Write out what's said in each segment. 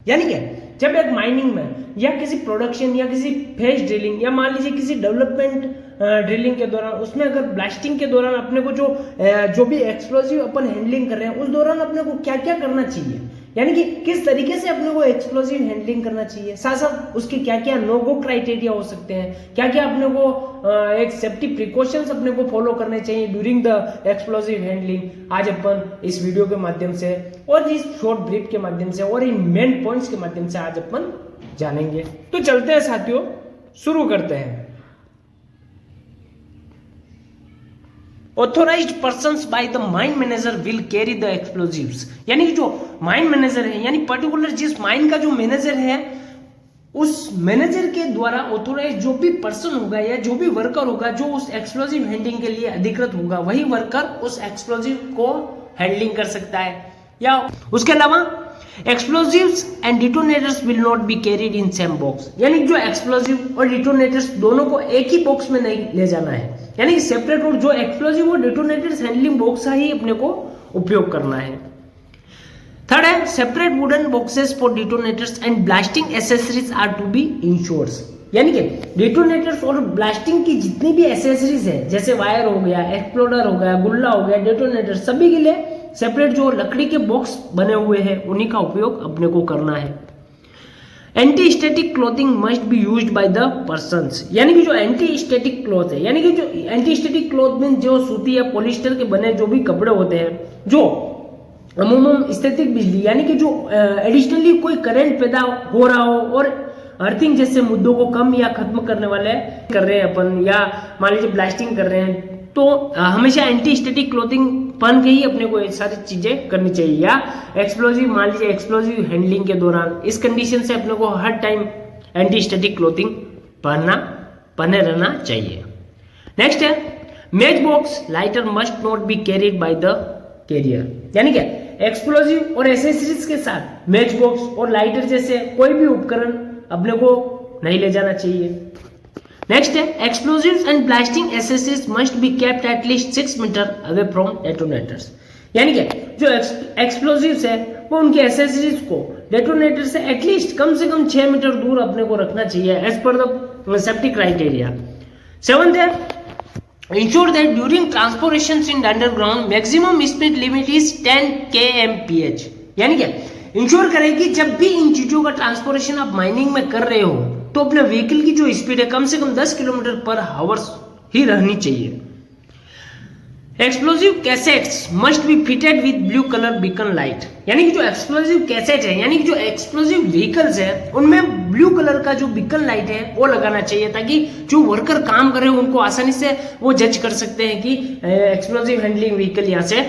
यानी क्या, जब एक माइनिंग में या किसी प्रोडक्शन या किसी फेज ड्रिलिंग या मान लीजिए किसी डेवलपमेंट ड्रिलिंग के दौरान, उसमें अगर ब्लास्टिंग के दौरान अपने को जो भी एक्सप्लोजिव अपन हैंडलिंग कर रहे हैं उस दौरान अपने को क्या क्या करना चाहिए, यानी कि किस तरीके से अपने को एक्सप्लोजिव हैंडलिंग करना चाहिए, साथ साथ उसके क्या क्या नो गो क्राइटेरिया हो सकते हैं, क्या क्या अपने को एक सेफ्टी प्रिकॉशंस अपने को फॉलो करने चाहिए ड्यूरिंग द एक्सप्लोजिव हैंडलिंग, आज अपन इस वीडियो के माध्यम से और इस शॉर्ट ब्रीफ के माध्यम से और इन मेन पॉइंट्स के माध्यम से आज अपन जानेंगे। तो चलते हैं साथियों, शुरू करते हैं। Authorized persons by the mine manager will carry the explosives, यानी कि जो माइन मैनेजर है, यानी पर्टिकुलर जिस माइन का जो मैनेजर है, उस मैनेजर के द्वारा ऑथोराइज जो भी पर्सन होगा या जो भी वर्कर होगा जो उस एक्सप्लोजिव हैंडलिंग के लिए अधिकृत होगा, वही वर्कर उस एक्सप्लोजिव को हैंडलिंग कर सकता है। या उसके अलावा explosives and detonators will not be carried in same box, यानी जो एक्सप्लोजिव और डिटोनेटर्स दोनों को एक ही बॉक्स में नहीं ले जाना है, यानी सेपरेट, और जो एक्सप्लोजिव और डिटोनेटर्स हैंडलिंग बॉक्स ही अपने को उपयोग करना है। थर्ड है separate wooden boxes for detonators and blasting accessories are to be insured, यानी कि डिटोनेटर्स और ब्लास्टिंग की जितनी भी एसेसरीज है, जैसे वायर हो गया, एक्सप्लोडर हो गया, गुल्ला हो गया, डिटोनेटर, सभी के लिए सेपरेट जो लकड़ी के बॉक्स बने हुए हैं उन्हीं का उपयोग अपने को करना है। Anti static clothing must be used by the persons, यानी कि जो एंटी स्टैटिक क्लॉथ है, यानी कि जो एंटी स्टैटिक क्लॉथ मीन जो सूती या पॉलिस्टर के बने जो भी कपड़े होते हैं, जो अमूमन स्टैटिक बिजली, यानी कि जो एडिशनली कोई करंट पैदा हो रहा हो और अर्थिंग जैसे मुद्दों को कम या खत्म करने वाले कर रहे हैं अपन, या मान लीजिए ब्लास्टिंग कर रहे हैं, तो हमेशा एंटी स्टैटिक क्लोथिंग पहन के ही अपने को ये सारी चीजें करनी चाहिए। या एक्सप्लोजिव, मान लीजिए एक्सप्लोजिव हैंडलिंग के दौरान इस कंडीशन से अपने को हर टाइम एंटी स्टैटिक क्लोथिंग पहने रहना चाहिए। नेक्स्ट है match box lighter must not be carried by the carrier, यानी क्या एक्सप्लोजिव और एसेसरीज के साथ मैच बॉक्स और लाइटर जैसे कोई भी उपकरण अपने को नहीं ले जाना चाहिए। नेक्स्ट है explosives and blasting accessories must be kept at least 6 metre away from detonators, यानी कि जो एक्सप्लोजिव्स है वो उनके एसेसरीज को डेटोनेटर से एटलीस्ट कम से कम 6 मीटर दूर अपने को रखना चाहिए as per the safety criteria. 7th है ensure that during transportation in underground maximum speed limit is 10 kmph, यानी क्या इंश्योर करें कि जब भी इन चीजों का ट्रांसपोर्टेशन आप माइनिंग में कर रहे हो तो अपने व्हीकल की जो स्पीड है कम से कम 10 किलोमीटर पर आवर ही रहनी चाहिए। Explosive cassettes must be fitted with blue colour beacon light, यानी कि जो एक्सप्लोजिव कैसेट है, यानी कि जो एक्सप्लोजिव व्हीकल्स है उनमें ब्लू कलर का जो बीकन लाइट है वो लगाना चाहिए, ताकि जो वर्कर काम कर रहे हैं उनको आसानी से वो जज कर सकते हैं कि एक्सप्लोजिव हैंडलिंग व्हीकल यहाँ से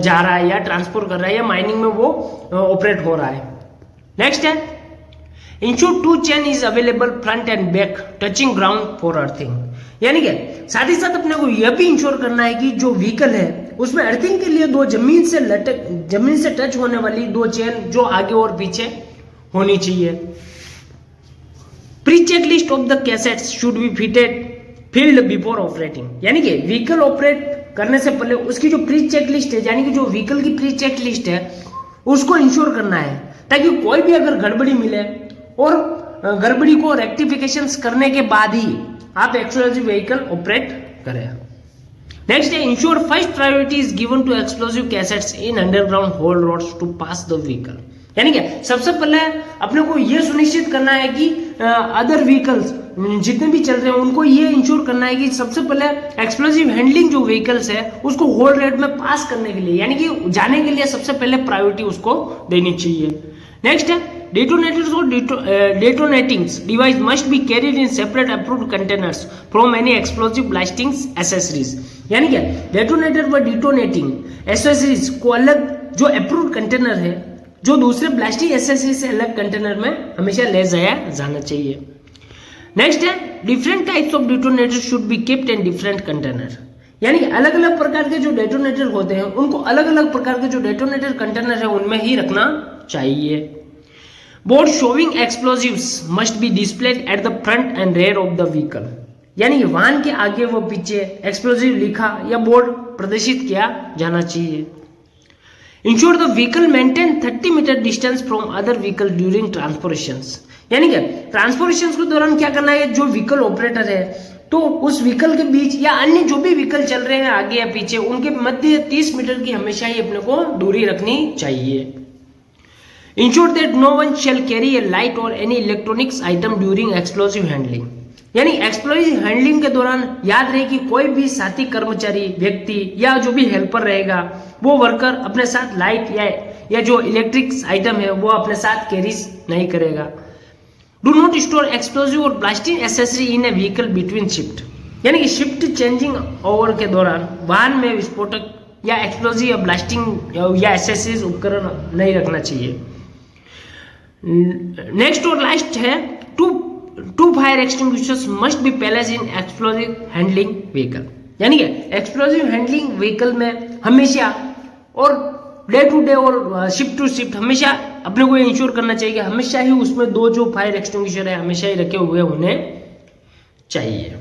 जा रहा है या ट्रांसपोर्ट कर रहा है या माइनिंग में वो ऑपरेट हो रहा है। नेक्स्ट है ensure 2 chain is available front end back touching ground for earthing, यानी कि साथ ही साथ अपने को यह भी इंश्योर करना है कि जो व्हीकल है उसमें अर्थिंग के लिए 2 जमीन से टच होने वाली 2 चेन जो आगे और पीछे होनी चाहिए। Pre check list of the cassettes should be filled before operating, यानी कि व्हीकल ऑपरेट करने से पहले उसकी जो प्री चेक लिस्ट है, यानी कि जो व्हीकल की प्री चेक लिस्ट है उसको इंश्योर करना है, ताकि कोई भी अगर गड़बड़ी मिले और गड़बड़ी को रेक्टिफिकेशन करने के बाद ही आप एक्सप्लोजिव व्हीकल ऑपरेट करें। नेक्स्ट है ensure first priority is given to explosive cassettes in underground haul roads to pass the vehicle, यानी कि सबसे पहले अपने को यह सुनिश्चित करना है कि अदर व्हीकल्स जितने भी चल रहे हैं उनको ये इंश्योर करना है कि सबसे पहले एक्सप्लोजिव हैंडलिंग जो व्हीकल्स है उसको होल रेट में पास करने के लिए, यानी कि जाने के लिए सबसे पहले प्रायोरिटी उसको देनी चाहिए। नेक्स्ट है detonators or detonating device must be carried in separate approved containers from any explosive blasting accessories, यानी क्या डेटोनेटर व डिटोनेटिंग एसेसरीज को अलग जो अप्रूव्ड कंटेनर है जो दूसरे ब्लास्टिंग एसेसरीज से अलग कंटेनर में हमेशा ले जाया जाना चाहिए। नेक्स्ट है different types of detonator should be kept in different container, यानी कि अलग अलग प्रकार के जो डेटोनेटर होते हैं उनको अलग अलग प्रकार के जो डेटोनेटर कंटेनर है उनमें ही रखना चाहिए। Board showing explosives must be displayed at the front and rear of the vehicle, यानी कि वाहन के आगे व पीछे एक्सप्लोजिव लिखा या बोर्ड प्रदर्शित किया जाना चाहिए। Ensure the vehicle maintain 30 metre distance from other vehicle during transportations, यानी कि ट्रांसपोर्टेशंस के दौरान क्या करना है, जो व्हीकल ऑपरेटर है तो उस व्हीकल के बीच या अन्य जो भी व्हीकल चल रहे हैं आगे या पीछे उनके मध्य 30 मीटर की हमेशा ही अपने को दूरी रखनी चाहिए। Ensure that no one shall carry a light or any electronics item during explosive handling, यानी एक्सप्लोसिव हैंडलिंग के दौरान याद रहे कि कोई भी साथी कर्मचारी व्यक्ति या जो भी हेल्पर रहेगा वो वर्कर अपने साथ लाइट या जो इलेक्ट्रिक आइटम है वो अपने साथ कैरी नहीं करेगा। डू नॉट स्टोर एक्सप्लोसिव और ब्लास्टिंग एसेसरी इन ए व्हीकल बिटवीन शिफ्ट, यानी कि शिफ्ट चेंजिंग ओवर के दौरान वाहन में विस्फोटक या एक्सप्लोसिव या ब्लास्टिंग या एसेसरीज उपकरण नहीं रखना चाहिए। नेक्स्ट और लास्ट है two fire extinguishers must be placed in explosive handling vehicle, यानी कि एक्सप्लोसिव हैंडलिंग व्हीकल में हमेशा और डे टू डे और शिफ्ट टू शिफ्ट हमेशा अपने को इंश्योर करना चाहिए कि हमेशा ही उसमें 2 जो फायर एक्सटिंग्विशर है हमेशा ही रखे हुए होने चाहिए।